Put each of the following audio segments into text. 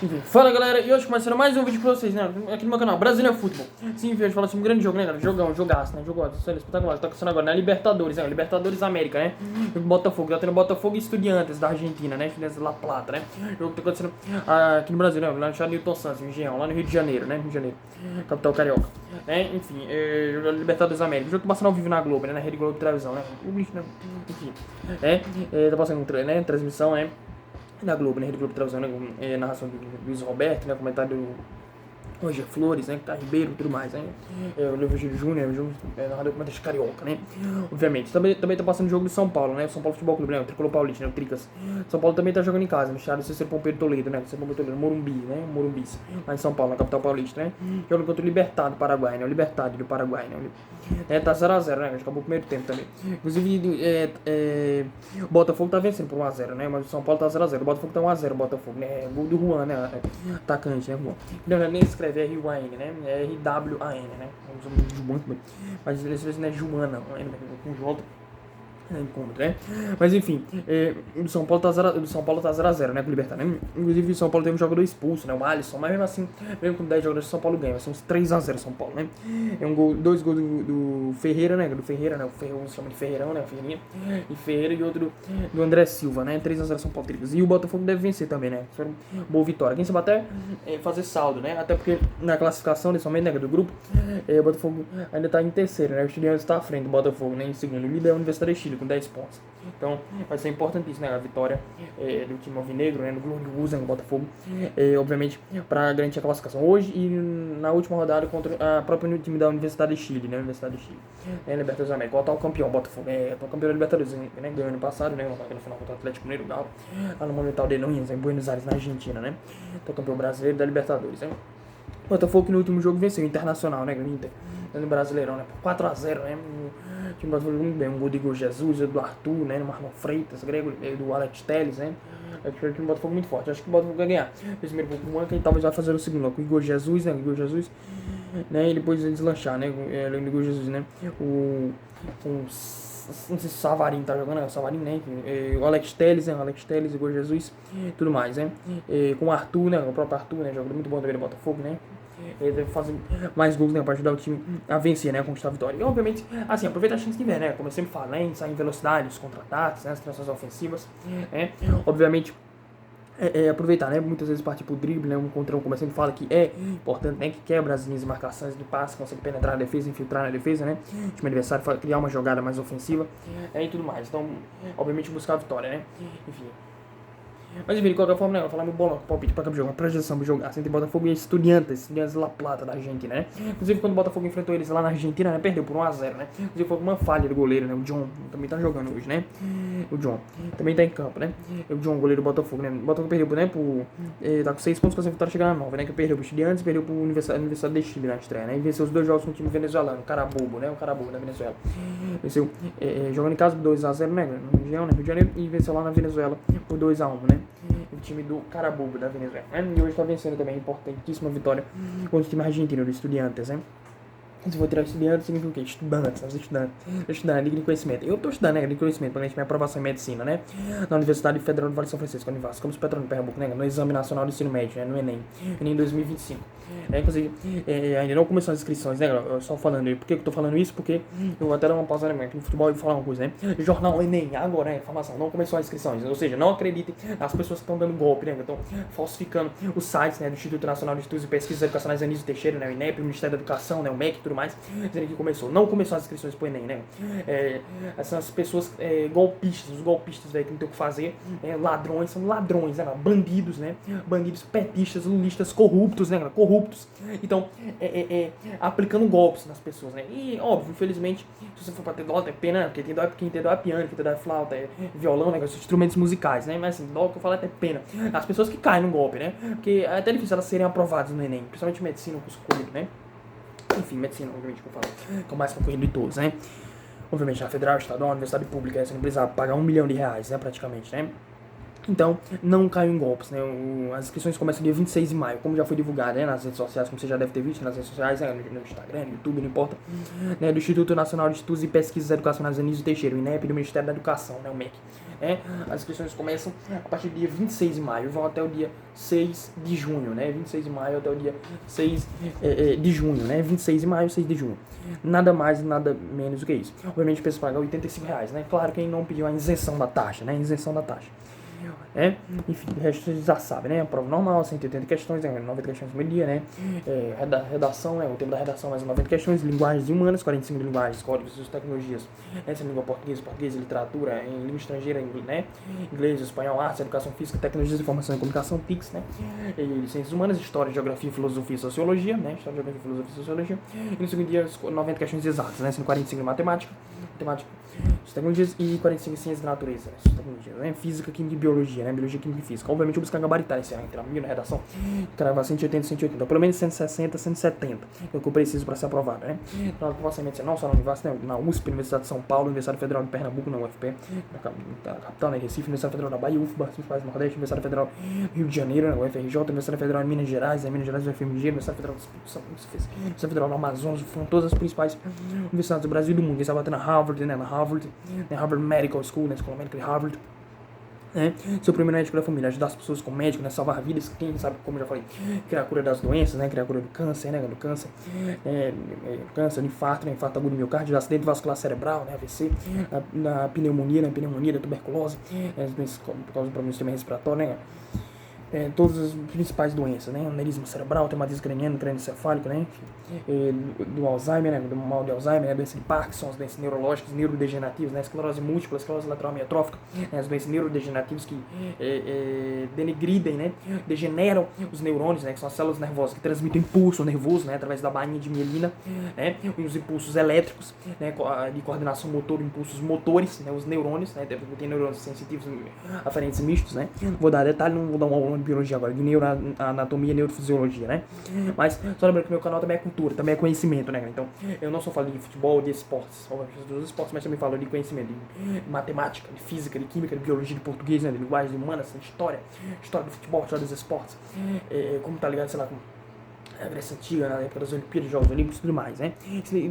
Enfim, fala galera, e hoje começando mais um vídeo pra vocês, né, aqui no meu canal, Brasília Futebol. Sim, hoje falar sobre um grande jogo, né, galera, jogaço, né, jogo espetacular, tá acontecendo agora, né, Libertadores, né, Libertadores América, né, Botafogo, tá tendo Botafogo e Estudiantes da Argentina, né, La Plata, né, jogo que tá acontecendo aqui no Brasil, né, lá no estado de Newton Santos, em Engenhão, lá no Rio de Janeiro, né, Rio de Janeiro, capital carioca, né, enfim, Libertadores América, o jogo tá passando ao vivo na Globo, né, na Rede Globo de televisão, né, enfim, tá passando, né, transmissão, né, da Globo, né? Rede Globo Televisão, né? Narração do Luiz Roberto, né? Comentário do Roger Flores, né? Que tá Ribeiro e tudo mais, né? O Leandro Júnior, narrador comentarista carioca, né? Obviamente. Também tá passando o jogo do São Paulo, né? O São Paulo Futebol Clube, né? O Tricolor Paulista, né? O Tricas. São Paulo também tá jogando em casa, no estádio Cícero Pompeu Toledo, né? Cícero Pompeu Toledo, Morumbi, né? Morumbis, lá em São Paulo, na capital paulista, né? Jogando contra o Libertad do Paraguai, né? O Libertad do Paraguai, né? Tá 0x0, né? Acabou o primeiro tempo também. Inclusive, o Botafogo tá vencendo por 1x0, né? Mas o São Paulo tá 0x0. O Botafogo tá 1x0, o Botafogo, né? Gol do Juan, né? Atacante, né? Juan. Não, nem escreve R-U-A-N, né? R-W-A-N, né? Mas ele escreve, né? Joana, com J. Né? Mas enfim, o São Paulo tá 0x0, né, com o Libertad, né? Inclusive o São Paulo teve um jogador expulso, né, o Alisson, mas mesmo assim, mesmo com 10 jogadores, o São Paulo ganha, vai ser uns 3x0 São Paulo, né? Dois gols do Ferreira, né, o Ferreira se chama de Ferreirão, né, o Ferreirinha, e Ferreira, e outro do André Silva, né, 3x0 São Paulo, Tricas. E o Botafogo deve vencer também, né, foi uma boa vitória. Quem sabe até fazer saldo, né, até porque na classificação, nesse momento, né, do grupo, o Botafogo ainda tá em terceiro, né, o Estudiantes tá à frente do Botafogo, né, em segundo, o líder é a Universidade de Chile, com 10 pontos. Então vai ser importantíssimo, né, a vitória do time alvinegro, né, do glorioso, né, do Botafogo, obviamente para garantir a classificação hoje e na última rodada contra a própria time da Universidade de Chile, né, Libertadores América, o atual campeão, Botafogo, atual campeão da Libertadores, né, ganhou ano passado, né, no final contra o Atlético Mineiro, lá no Monumental de Núñez, em Buenos Aires, na Argentina, né, atual campeão brasileiro da Libertadores, né. O Botafogo que no último jogo venceu o Internacional, né, o Inter, no Brasileirão, né, por 4x0, né, o time do Botafogo muito bem, um gol de Igor Jesus, do Arthur, né, no Marlon Freitas, grego, do Alex Telles, né, o time do Botafogo muito forte, acho que o Botafogo vai ganhar, esse primeiro gol com o Anca e talvez vai fazer o segundo, com o Igor Jesus, né, e depois eles lanchar, né, o Igor Jesus, né, não sei se o Savarin tá jogando, o Savarin, né, o Alex Telles, Igor Jesus, tudo mais, né, com o Arthur, né, o próprio Arthur, né, jogador muito bom também do Botafogo, né, ele deve fazer mais gols, né, pra ajudar o time a vencer, né, a conquistar a vitória. E, obviamente, assim, aproveita a chance que vem, né, como eu sempre falo, né, sair em velocidade, os contra-ataques, né, as transições ofensivas, né, obviamente, aproveitar, né, muitas vezes partir pro drible, né, um contra um, como eu sempre falo, que é importante, né, que quebra as linhas de marcações do passe, consegue penetrar na defesa, infiltrar na defesa, né, o time adversário criar uma jogada mais ofensiva, e tudo mais. Então, obviamente, buscar a vitória, né, enfim. Mas enfim, de qualquer forma, né, eu vou falar meu bolão, palpite para cada jogo, uma projeção pro jogo, assim, tem Botafogo e Estudiantes La Plata da Argentina, né? Inclusive, quando o Botafogo enfrentou eles lá na Argentina, né, perdeu por 1x0, né? Inclusive, foi uma falha do goleiro, né, o John, também tá jogando hoje, né? O John, também tá em campo, né? O John, goleiro do Botafogo, né? O Botafogo perdeu, né, tá com 6 pontos, com essa vitória chegar a 9, né? Que perdeu pro Estudiantes, perdeu pro Universidade de Chile na estreia, né? E venceu os dois jogos com o time venezuelano, o Carabobo, né? O Carabobo da Venezuela. Venceu, jogando em casa por 2x0, né? No Rio de Janeiro, e venceu lá na Venezuela por 2x1, né? O time do Carabobo da Venezuela. E hoje está vencendo também, importantíssima vitória contra o time argentino, do Estudiantes, né? Se for tirar Estudiantes, significa o quê? Estudante, liga de conhecimento. Eu tô estudando, né, de conhecimento, pra gente minha aprovação em medicina, né? Na Universidade Federal do Vale de São Francisco, Univasco, Campus Petrolina, Pernambuco, né? No Exame Nacional do Ensino Médio, né? No Enem 2025. Inclusive, ainda não começou as inscrições, né, galera? Eu só falando aí. Por que eu tô falando isso? Porque eu vou até dar uma pausa, né, aqui no futebol e falar uma coisa, né? Jornal Enem, agora, né? Informação, não começou as inscrições. Ou seja, não acreditem nas pessoas que estão dando golpe, né? Que estão falsificando os sites, né? Do Instituto Nacional de Estudos e Pesquisas Educacionais Anísio Teixeira, né? O INEP, o Ministério da Educação, né? O MEC e tudo mais. Dizendo que começou. Não começou as inscrições pro Enem, né? Essas pessoas golpistas, os golpistas, velho, que não tem o que fazer. Ladrões, são ladrões, né? Bandidos, né? Bandidos petistas, lulistas, corruptos, né? Corruptos. Então, aplicando golpes nas pessoas, né? E, óbvio, infelizmente, se você for pra ter dó, é pena, porque quem tem dó é piano, quem tem dó é flauta, violão, né? Esses instrumentos musicais, né? Mas, assim, dó que eu falo é até pena. As pessoas que caem no golpe, né? Porque é até difícil elas serem aprovadas no Enem, principalmente medicina, curso público, né? Enfim, medicina, obviamente, que eu falo, que é o mais concorrido de todos, né? Obviamente, na federal, estadual, universidade pública, você não precisa pagar R$1 milhão, né, praticamente, né? Então, não caiam em golpes, né? As inscrições começam dia 26 de maio, como já foi divulgado, né, nas redes sociais, como você já deve ter visto nas redes sociais, né, no Instagram, no YouTube, não importa, né, do Instituto Nacional de Estudos e Pesquisas Educacionais Anísio Teixeira, o INEP, do Ministério da Educação, né, o MEC. Né? As inscrições começam a partir do dia 26 de maio, vão até o dia 6 de junho, né? 26 de maio até o dia 6 de junho, né? 26 de maio, 6 de junho. Nada mais, nada menos do que isso. Obviamente, precisa pagar R$ 85, né? Claro, quem não pediu a isenção da taxa, né? Isenção da taxa. Enfim, o resto vocês já sabem, né? Prova normal, 180 questões, 90 questões por dia, né? Redação, né? O tempo da redação, mais 90 questões, linguagens humanas, 45 de linguagens, códigos e tecnologias. Essa língua português, literatura, em língua estrangeira, né? Inglês, espanhol, artes, educação física, tecnologias de informação e comunicação, PIX, né? E ciências humanas, história, geografia, filosofia e sociologia, né? História, geografia, filosofia e sociologia. E no segundo dia, 90 questões exatas, né? Sendo 45 de matemática, tecnologias e 45 de ciências da natureza, né? Física, química e biologia, né? Biologia, química e física. Obviamente eu buscar gabaritar esse ano, entrar na redação, cravar 180, 180, então, pelo menos 160, 170, que é o que eu preciso para ser aprovado, né? Então, provavelmente não só na Universidade, né? Na USP, Universidade de São Paulo, Universidade Federal de Pernambuco, na UFP, na capital, né? Recife, Universidade Federal da Bahia, UFBA, principais do Nordeste, Universidade Federal do Rio de Janeiro, né? UFRJ, Universidade Federal de Minas Gerais, né? Minas Gerais, UFMG, Universidade Federal do Espírito Santo, Universidade Federal do Amazonas, foram todas as principais universidades do Brasil e do mundo. Eles estavam na Harvard, né? Na Harvard Medical School, na Escola Médica de Harvard. Seu primeiro médico da família, ajudar as pessoas com médico, né, salvar vidas, quem sabe, como eu já falei, criar a cura das doenças, né, criar a cura do câncer, né, câncer, infarto, né, infarto agudo do miocárdio, acidente vascular cerebral, né, AVC, na pneumonia, né, da tuberculose, por causa do problema do sistema respiratório, né, todas as principais doenças, né? Aneurisma cerebral, reumatismo craniano, crânioencefálico, né? Do Alzheimer, né? Do mal de Alzheimer, né? Doença de Parkinson, as doenças neurológicas, neurodegenerativas, né? Esclerose múltipla, esclerose lateral amiotrófica, né? As doenças neurodegenerativas que denegridem, né? Degeneram os neurônios, né? Que são as células nervosas que transmitem impulso nervoso, né? Através da bainha de mielina, né? E os impulsos elétricos, né? De coordenação motor, impulsos motores, né? Os neurônios, né? Tem neurônios sensitivos, aferentes e mistos, né? Vou dar detalhe, não vou dar uma de biologia agora, de neuroanatomia e neurofisiologia, né? Mas só lembrando que meu canal também é cultura, também é conhecimento, né? Então, eu não só falo de futebol, de esportes, dos esportes, mas também falo de conhecimento, de matemática, de física, de química, de biologia, de português, né? De linguagem, de humanas, de história do futebol, história dos esportes, como tá ligado, sei lá, com a Grécia Antiga, na época das Olimpíadas, Jogos Olímpicos e tudo mais, né?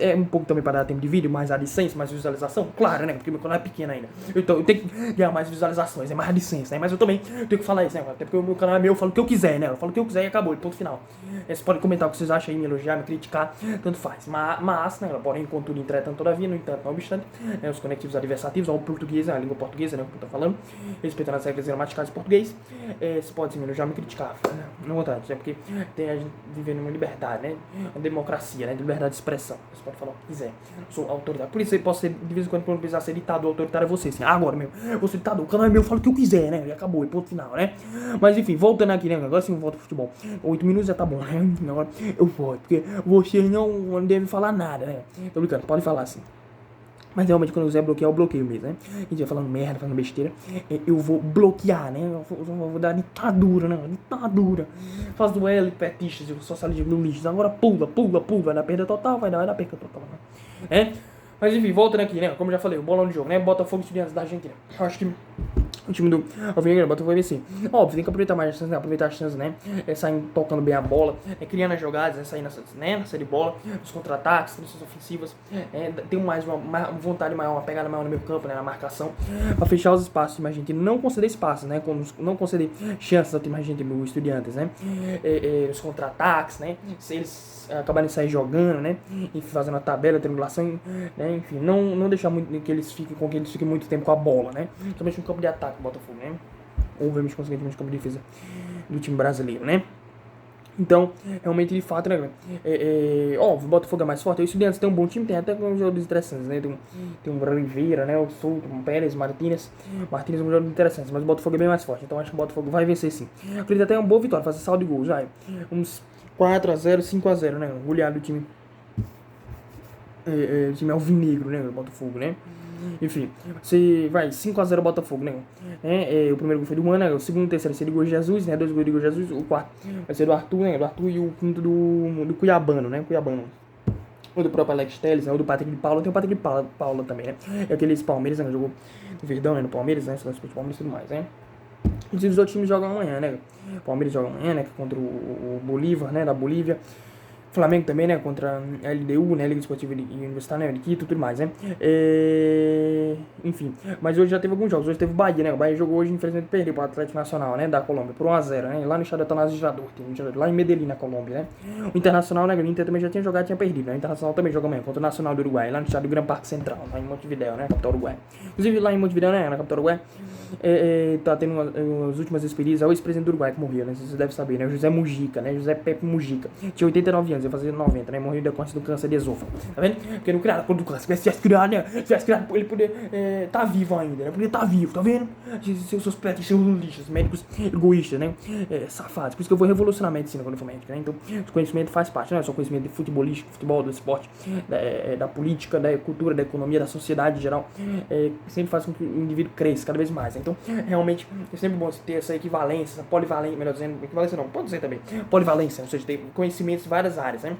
É um pouco também para dar tempo de vídeo, mais AdSense, mais visualização, claro, né? Porque meu canal é pequeno ainda. Então eu tenho que ganhar mais visualizações, é mais AdSense, né? Mas eu também tenho que falar isso, né? Até porque o meu canal é meu, eu falo o que eu quiser, né? Eu falo o que eu quiser e acabou, e ponto final. Vocês podem comentar o que vocês acham aí, me elogiar, me criticar, tanto faz. Mas, né? Porém, contudo, entretanto, todavia, no entanto, não obstante, né? Os conectivos adversativos, ao português, a língua portuguesa, né? O que eu tô falando, respeitando as regras gramaticais de português, você pode me elogiar, me criticar, né? Não vontade, né? Porque tem a gente vivendo uma liberdade, né? Uma democracia, né? De liberdade de expressão. Você pode falar o que quiser. Eu sou autoritário. Por isso eu posso ser, de vez em quando precisar ser ditador, autoritário é você. Assim, agora mesmo. Eu vou ser ditador. O canal é meu, eu falo o que eu quiser, né? E acabou, e ponto final, né? Mas enfim, voltando aqui, né? Agora sim eu volto pro futebol. 8 minutos já tá bom, né? Agora eu volto. Porque você não deve falar nada, né? Tô brincando, pode falar assim. Mas realmente quando eu quiser bloquear, eu bloqueio mesmo, né? A gente vai falando merda, falando besteira. Eu vou bloquear, né? Eu vou dar ditadura, né? Ditadura. Faz do L, petistas, socialistas, lulistas. Agora pula. Vai dar perda total, vai dar perda total, né? Mas enfim, voltando aqui, né? Como eu já falei, o bolão de jogo, né? Botafogo e Estudiantes da Argentina. Eu acho que o time do Alvinegro, Botafogo vai vencer. Óbvio, tem que aproveitar mais as chances, né? Aproveitar as chances, né? Saindo tocando bem a bola, criando as jogadas, né? Saindo na série de bola, os contra-ataques, transições ofensivas. Tem uma vontade maior, uma pegada maior no meio campo, né? Na marcação, pra fechar os espaços do time argentino. Não conceder espaços, né? Não conceder chances ao time argentino, do Estudiantes, né? Os contra-ataques, né? Se eles acabarem de sair jogando, né? E fazendo a tabela, a triangulação, né? Enfim, não deixar que eles fiquem muito tempo com a bola, né? Somente no campo de ataque do Botafogo, né? Ou, obviamente, consequentemente, no campo de defesa do time brasileiro, né? Então, realmente, de fato, né? Óbvio, o Botafogo é mais forte. O Estudiantes tem um bom time, tem até um jogo interessantes, né? Tem um Oliveira, né? O Souto, o Pérez, Martínez é um jogo interessante, mas o Botafogo é bem mais forte. Então, acho que o Botafogo vai vencer, sim. Eu acredito até uma boa vitória, fazer saldo de gols, vai. Uns 4-0, 5-0, né? Goleado do time. O time alvinegro, né? O Botafogo, né? Enfim, você vai 5-0 Botafogo, né? O primeiro gol foi do Mano, o segundo e terceiro vai ser do Igor Jesus, né? 2 gols do Igor Jesus, o quarto vai ser do Arthur, né? Do Arthur e o quinto do Cuiabano, né? Cuiabano. Ou do próprio Alex Telles, né? Ou do Patrick de Paula, tem o Patrick de Paula também, né? É aqueles Palmeiras, né? Jogou no Verdão, né? No Palmeiras, né? Seleção de Palmeiras e tudo mais, né? Inclusive os outros times jogam amanhã, né? O Palmeiras joga amanhã, né? Contra o Bolívar, né? Da Bolívia. Flamengo também, né? Contra a LDU, né? Liga Esportiva e Universitária, né? Quito, tudo mais, né? Enfim, mas hoje já teve alguns jogos. Hoje teve o Bahia, né? O Bahia jogou hoje, infelizmente perdeu para o Atlético Nacional, né? Da Colômbia, por 1-0, né? Lá no estádio Atanásio Girardot, lá em Medellín, na Colômbia, né? O Internacional, né? O Inter também já tinha jogado, tinha perdido, né? O Internacional também joga amanhã contra o Nacional do Uruguai, lá no estádio Gran Parque Central, lá em Montevidéu, né? Capital do Uruguai. Inclusive, lá em Montevidéu, né? Na capital do Uruguai, tá tendo as últimas despedidas. É o ex-presidente do Uruguai que morreu, né? Você deve saber, né? O José Mujica, né? José Pepe Mujica. Tinha 89 anos, ia fazer 90, né? Morreu da conta do câncer de esôfago. Tá vendo? Porque não criaram conta do câncer. Se tivesse criado, né? Se tivesse criado, ele poder tá vivo ainda, né? Poder tá vivo, tá vendo? Seus prédios, seus lixos, médicos egoístas, né? Safados. Por isso que eu vou revolucionar a medicina quando eu for médico, né? Então, o conhecimento faz parte, não é só conhecimento de futebolístico, futebol, do esporte, da política, da cultura, da economia, da sociedade em geral. Sempre faz com que o indivíduo cresça cada vez mais. Então, realmente, é sempre bom ter essa equivalência, essa polivalência, melhor dizendo, equivalência não, pode dizer também, polivalência, ou seja, ter conhecimentos em várias áreas, né?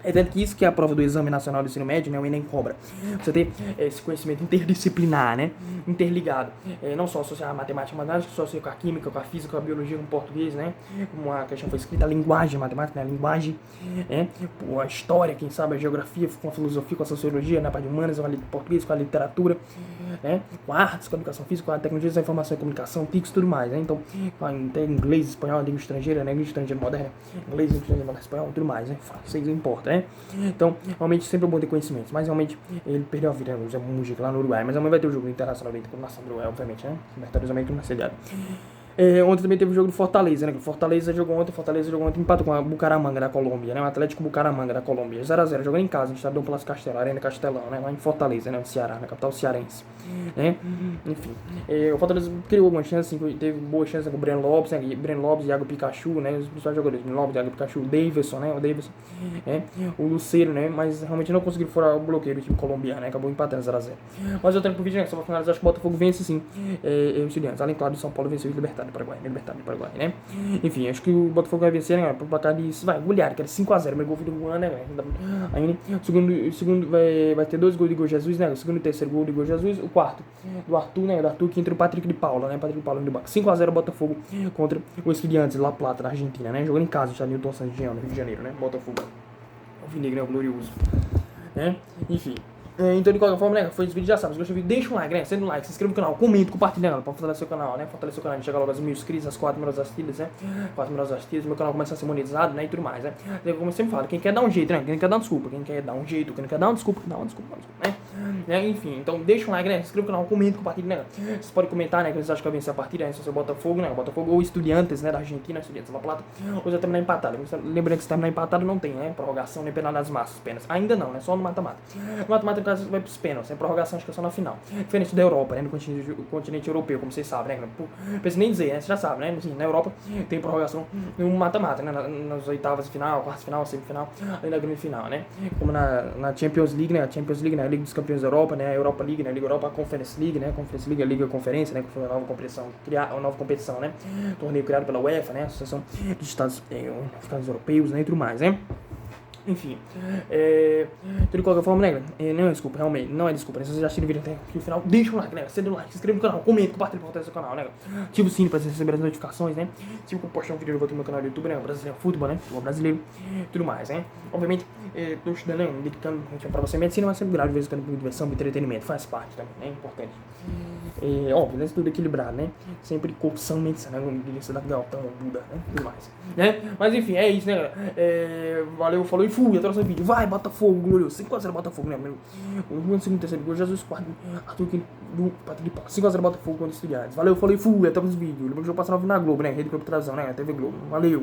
É tanto que isso que é a prova do Exame Nacional do Ensino Médio, né, o Enem cobra. Você ter esse conhecimento interdisciplinar, né, interligado. Não só associar a matemática, mas só associar com a química, com a física, com a biologia, com o português, né. Como a questão foi escrita, a linguagem, a matemática, né, a linguagem, a história, quem sabe, a geografia, com a filosofia, com a sociologia, na parte de humanas, com a português, com a literatura, né, com a artes, com a educação física, com a tecnologia da informação e comunicação, TICs e tudo mais, né. Então, tem inglês, espanhol, língua estrangeira, né, língua estrangeira moderna, inglês, língua estrangeira moderna, espanhol, tudo mais, né. Francês não importa, né? Então, realmente sempre é bom ter conhecimentos. Mas realmente ele perdeu a vida, né? O Zé Mujica lá no Uruguai. Mas amanhã vai ter o jogo internacional dentro da nação do Uruguai, obviamente, né? Libertadores América não sediado. Ontem também teve o jogo do Fortaleza, né? O Fortaleza jogou ontem, empatou com a Bucaramanga da Colômbia, né? O Atlético Bucaramanga da Colômbia, 0-0, jogando em casa, no estádio Dom Palácio Castelo, Arena Castelão, né? Lá em Fortaleza, né? No Ceará, na capital cearense, né? Enfim, o Fortaleza criou algumas chances, assim, teve boas chances com o Breno Lopes, né? Breno Lopes, Iago Pikachu, né? Os principais jogadores, Breno Lopes, Iago Pikachu, o Davidson, né? O Lucero, né? Mas realmente não conseguiram furar o bloqueio do time colombiano, né? Acabou empatando 0-0. Mas eu tenho pro vídeo, né? Só pra finalizar, acho que o Botafogo vence sim, os Estudiantes. Além, claro, do São Paulo venceu o Libertad do Paraguai, né? Enfim, acho que o Botafogo vai vencer, né? Pro placar de, golear, que era 5-0, mas gol do Juan, né? Aí, o segundo vai ter 2 gols de Igor Jesus, né? O segundo e terceiro gol de Igor Jesus, o quarto do Arthur, né? Do Arthur, que entra o Patrick de Paula, né? Patrick de Paula no banco. 5-0 Botafogo contra o Estudiantes La Plata, da Argentina, né? Jogando em casa, está Newton Santos, no Rio de Janeiro, né? Botafogo. O Vinegre, né? O glorioso, né? Enfim. Então, de qualquer forma, né, foi esse vídeo, já sabe, se gostou do vídeo, deixa um like, né, sendo um like, se inscreva no canal, comenta, compartilha, né, pra fortalecer o canal, né, fortalecer o canal, a gente chega logo às 1000 inscritos, às 4 mil assistidas, né, 4 mil assistidas, meu canal começa a ser monetizado, né, e tudo mais, né, como eu sempre falo, quem quer dar um jeito, né, quem quer dar uma desculpa, quem quer dar um jeito, quem não quer dar uma desculpa, né, enfim, então deixa um like, né, se inscreva no canal, comenta, compartilha, né, vocês podem comentar, né, que vocês acham que vai vencer a partida, né, se você Botafogo, né, Botafogo ou Estudiantes, né, da Argentina, Estudiantes da Plata, ou já terminar empatado, lembrando que se terminar empatado não tem, né, prorrogação, nem penal das massas, apenas, ainda não, né, só no mata-mata, no mata-mata, no caso, vai pros pênaltis, sem prorrogação, acho que é só na final. Diferente da Europa, né? No continente europeu, como vocês sabem, né? Não preciso nem dizer, né? Você já sabe, né? Assim, na Europa tem prorrogação no mata-mata, né? Nas oitavas de final, quartas de final, semifinal, além da grande final, né? Como na Champions League, né? A Champions League, né? A Liga dos Campeões da Europa, né? A Europa League, né? A Liga Europa, a Conference League, né? A Conference League, a Liga Conferência, né? Que foi uma nova competição, né? Torneio criado pela UEFA, né? Associação dos Estados Europeus, né? E tudo mais, né? Enfim, de qualquer forma, né, não é desculpa, realmente, não é desculpa, né, se vocês já assistiram o vídeo até aqui no final, deixa um like, né, acende o like, se inscreva no canal, comenta, compartilha pra fortalecer o canal, né, ativa o sininho pra vocês receberem as notificações, né, tipo, eu postar um vídeo no meu canal do YouTube, né, brasileiro futebol, né, futebol brasileiro, tudo mais, né, obviamente, tô estudando, né, dedicando pra você medicina, mas sempre grave, de vez em quando, por diversão, entretenimento, faz parte também, né, importante. Óbvio, né, tudo equilibrado, né, sempre corrupção, medicina, né, delícia da Galtão, Buda, né, tudo mais, né, mas enfim, é isso, né, galera, valeu, falou e fui, até o próximo vídeo, vai, Botafogo, glorioso, 5-0 Botafogo, né, o segundo, terceiro gol, Jesus, quarto, Arthur, do Patrick de Paula, 5-0 Botafogo contra os Estudiantes, valeu, falou e fui, até o próximo vídeo, lembrando que eu vou passar na Globo, né, Rede Globo Tração, né, TV Globo, valeu.